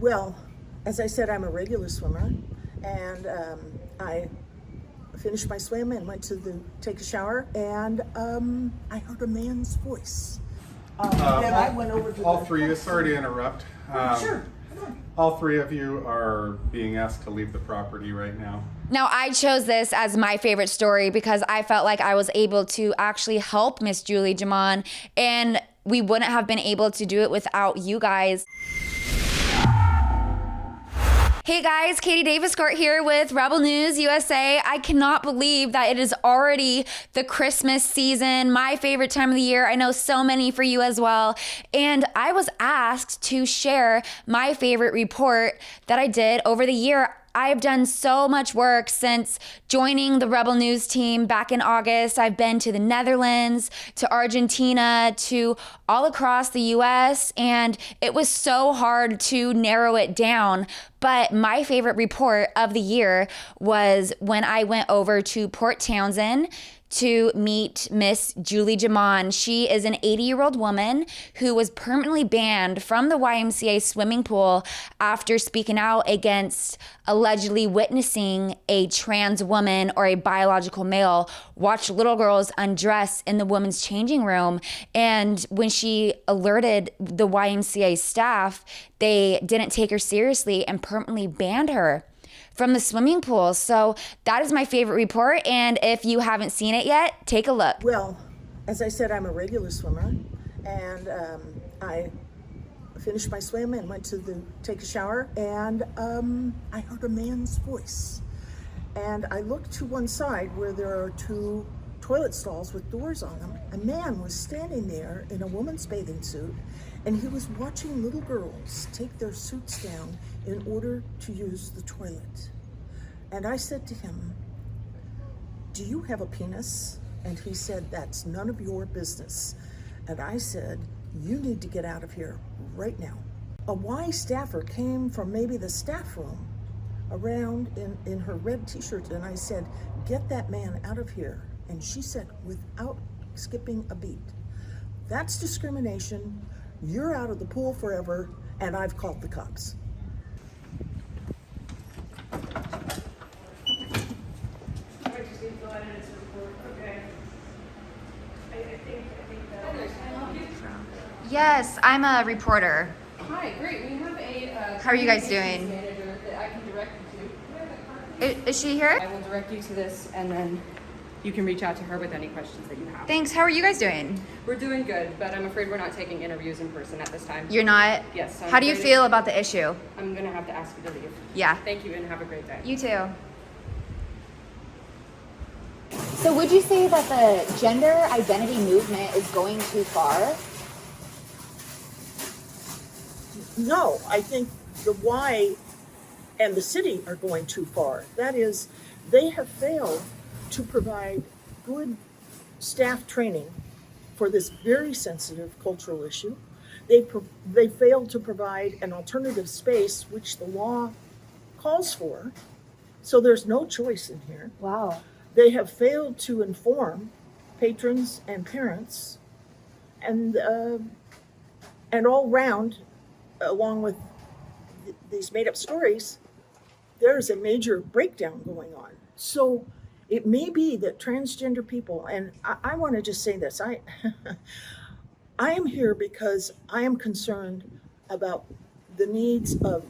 Well, as I said, I'm a regular swimmer, and I finished my swim and went to take a shower, and I heard a man's voice. Then I went over to all three. Sorry to interrupt. Sure. All three of you are being asked to leave the property right now. Now, I chose this as my favorite story because I felt like I was able to actually help Miss Julie Jamon, and we wouldn't have been able to do it without you guys. Hey guys, Katie Daviscourt here with Rebel News USA. I cannot believe that it is already the Christmas season, my favorite time of the year. I know so many for you as well. And I was asked to share my favorite report that I did over the year. I've done so much work since joining the Rebel News team back in August. I've been to the Netherlands, to Argentina, to all across the US, and it was so hard to narrow it down. But my favorite report of the year was when I went over to Port Townsend to meet Miss Julie Jamon. She is an 80-year-old woman who was permanently banned from the YMCA swimming pool after speaking out against allegedly witnessing a trans woman or a biological male watch little girls undress in the women's changing room. And when she alerted the YMCA staff, they didn't take her seriously and permanently banned her from the swimming pool. So that is my favorite report, and if you haven't seen it yet, take a look. Well, as I said, I'm a regular swimmer, and I finished my swim and went to take a shower, and I heard a man's voice. And I looked to one side where there are two toilet stalls with doors on them. A man was standing there in a woman's bathing suit, and he was watching little girls take their suits down in order to use the toilet. And I said to him, "Do you have a penis?" And he said, "That's none of your business." And I said, "You need to get out of here right now." A Y staffer came from maybe the staff room around in her red t-shirt, and I said, "Get that man out of here." And she said, without skipping a beat, "That's discrimination. You're out of the pool forever, and I've called the cops." Yes, I'm a reporter. Hi, great. We have a How are you guys communications doing? manager that I can direct you to. Is she here? I will direct you to this, and then you can reach out to her with any questions that you have. Thanks. How are you guys doing? We're doing good, but I'm afraid we're not taking interviews in person at this time. You're not? Yes. I'm How do you afraid feel about the issue? I'm gonna have to ask you to leave. Yeah. Thank you, and have a great day. You too. So would you say that the gender identity movement is going too far? No, I think the Y and the city are going too far. That is, they have failed to provide good staff training for this very sensitive cultural issue. They failed to provide an alternative space, which the law calls for. So there's no choice in here. Wow. They have failed to inform patrons and parents, and all round, along with these made-up stories, there's a major breakdown going on. So it may be that transgender people, and I want to just say this, I am here because I am concerned about the needs of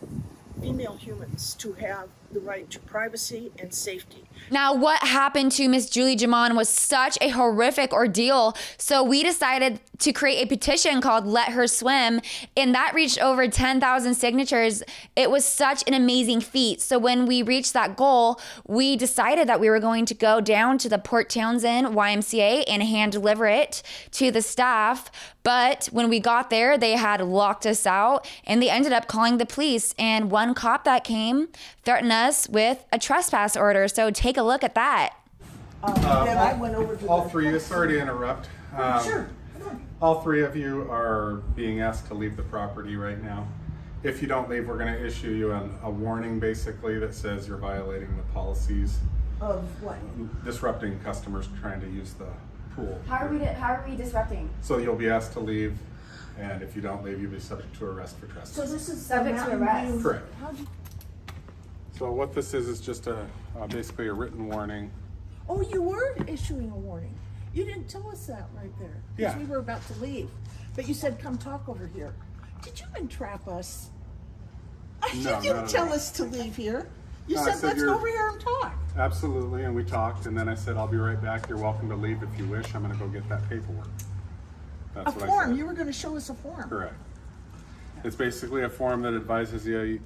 female humans to have the right to privacy and safety. Now, what happened to Miss Julie Jamon was such a horrific ordeal, so we decided to create a petition called Let Her Swim, and that reached over 10,000 signatures. It was such an amazing feat. So when we reached that goal, we decided that we were going to go down to the Port Townsend YMCA and hand deliver it to the staff. But when we got there, they had locked us out, and they ended up calling the police. And one cop that came threatened us with a trespass order. So take a look at that. Then I went over to All three. Sorry to interrupt. Sure. All three of you are being asked to leave the property right now. If you don't leave, we're going to issue you a warning, basically, that says you're violating the policies, Of what? disrupting customers trying to use the pool. How are we disrupting? So you'll be asked to leave, And if you don't leave, you'll be subject to arrest for trespass. So this is Subject to arrest. Correct. How'd you, So what this is just basically a written warning. oh, you were issuing a warning. You didn't tell us that right there. Because Yeah. we were about to leave. But you said, come talk over here. Did you entrap us? You No, didn't not at tell all. us to leave here. You No, I said, said let's you're- go over here and talk. Absolutely, and we talked, and then I said, I'll be right back. You're welcome to leave if you wish. I'm gonna go get that paperwork. That's A what form, I you said. were gonna show us a form. Correct. It's basically a form that advises you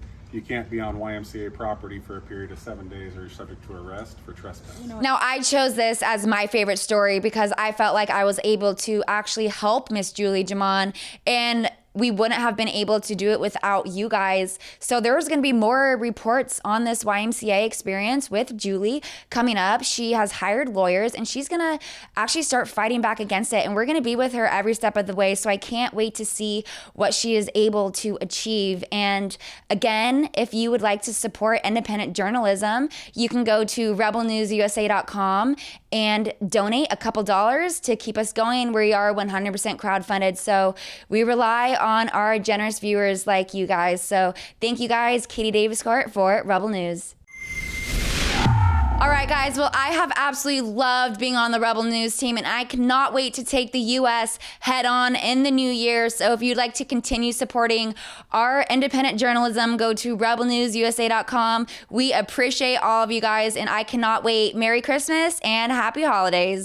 can't be on YMCA property for a period of 7 days or you're subject to arrest for trespass. Now, I chose this as my favorite story because I felt like I was able to actually help Miss Julie Jamon, and we wouldn't have been able to do it without you guys. So there's going to be more reports on this YMCA experience with Julie coming up. She has hired lawyers and she's going to actually start fighting back against it. And we're going to be with her every step of the way. So I can't wait to see what she is able to achieve. And again, if you would like to support independent journalism, you can go to rebelnewsusa.com and donate a couple dollars to keep us going. We are 100% crowdfunded. So we rely on our generous viewers like you guys. So thank you guys, Katie Daviscourt for Rebel News. All right, guys. Well, I have absolutely loved being on the Rebel News team, and I cannot wait to take the U.S. head on in the new year. So if you'd like to continue supporting our independent journalism, go to rebelnewsusa.com. We appreciate all of you guys, and I cannot wait. Merry Christmas and happy holidays.